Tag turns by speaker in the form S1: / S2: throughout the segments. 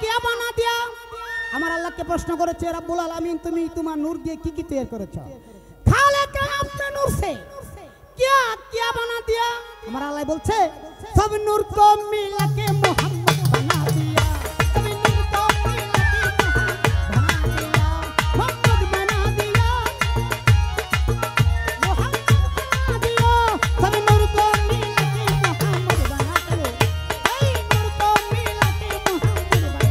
S1: क्या बना दिया আমার আল্লাহকে প্রশ্ন করেছে রব্বুল আলামিন তুমি তোমার নূর দিয়ে কি কি তৈরি করেছো খালেক আপনি নূর से क्या क्या बना दिया আমার আল্লাহ বলছে सब नूर को मिला के मोहम्मद बना दिया सब नूर को मिला के मोहम्मद बना दिया मोहम्मद बना दिया सब नूर को मिला के मोहम्मद बना दिया नूर को मिला के मोहम्मद बना दिया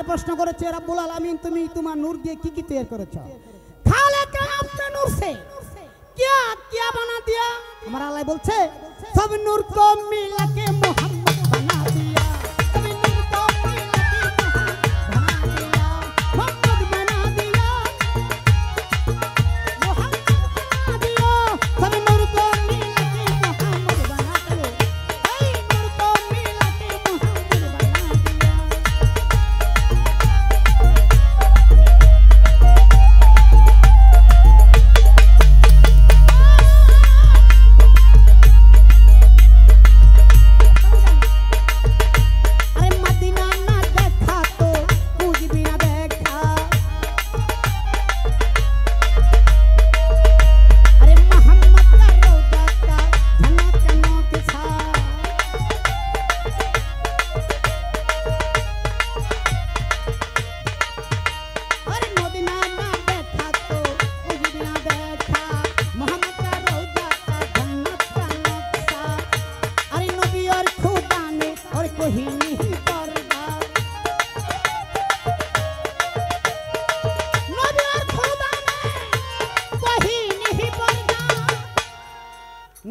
S1: प्रश्न করেছে রব্বুল আলামিন তুমি তোমার নূর দিয়ে কি কি তৈরি করেছো খালেক আপনি নূর से क्या क्या बना दिया আমার আল্লাহ বলছে सब नूर को मिला के मोहम्मद बना दिया सब नूर को मिला के मोहम्मद बना दिया मोहम्मद बना दिया सब नूर को मिला के मोहम्मद बना दिया नूर को मिला के मोहम्मद बना दिया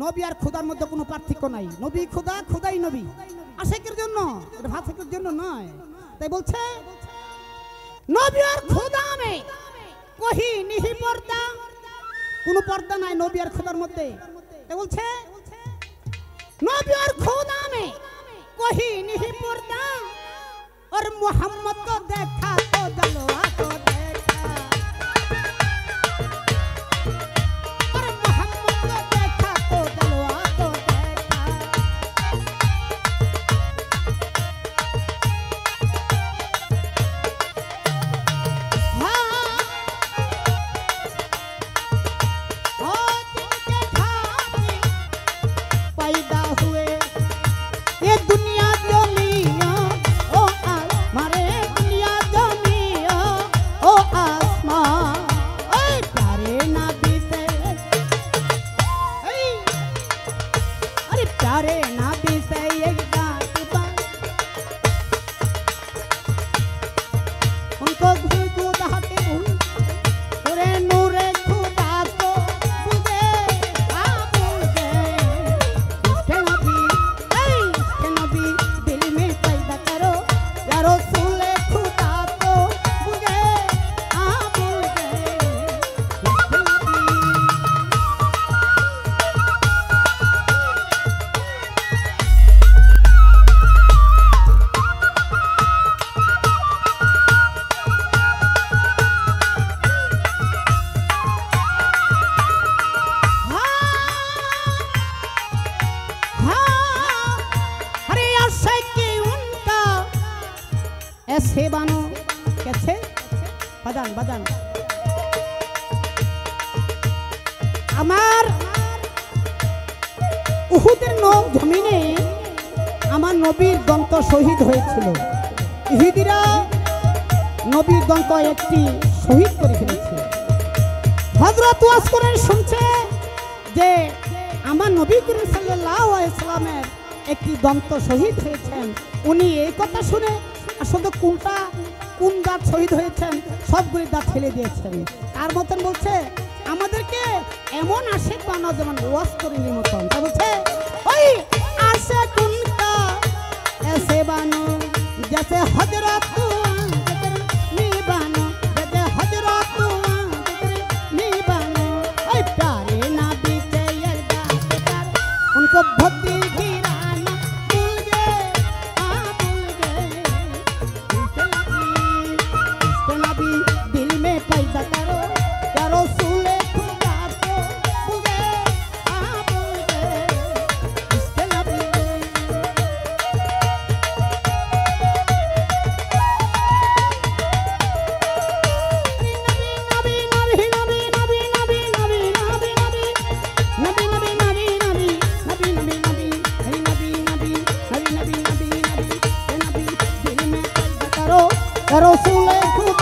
S1: নবী আর খোদার মধ্যে কোনো পার্থক্য নাই নবী খোদা খোদাই নবী আশিকের জন্য এটা ফাসিকের জন্য নয় তাই বলছে নবী আর খোদা মে কোহি নিহি পর্দা কোনো পর্দা নাই নবী আর খোদার মধ্যে তাই বলছে নবী আর খোদা মে কোহি নিহি পর্দা और मोहम्मद को देखा तो जलवा को देखा और मोहम्मद को देखा तो जलवा को देखा हाँ जिनके खाते पैदा हुए ये दुनिया जो लिया ओ मारे दुनिया বানো कैसे বাজান বাজান আমার উহুদের জমিনে আমার নবীর দন্ত শহীদ হয়েছিল। ইহুদিরা নবীর দন্ত একটি শহীদ করে ফেলেছে। হযরত ওয়াজ করে শুনছে যে আমার নবী করিম সাল্লাল্লাহু আলাইহি সাল্লামের একটি দন্ত শহীদ হয়েছেন। উনি এই কথা শুনে আসলে কোন দাঁত শহীদ হয়েছেন সবগুলি দাঁত ফেলে দিয়েছেন। তার মতন বলছে আমাদেরকে এমন আশিক বানাও যেমন ওয়াজ করে মতন। তা বলছে ওই আশে কুনকা ऐसे बानो जैसे हजरत नी बानो जैसे हजरत नी बानो ओए प्यारे नबी के यार उनको भक्ति गिराना भूल गए इसके नबी दिल में पैदा करो या रसूल खुदा को भूल गए इसके नबी रसूल खुदा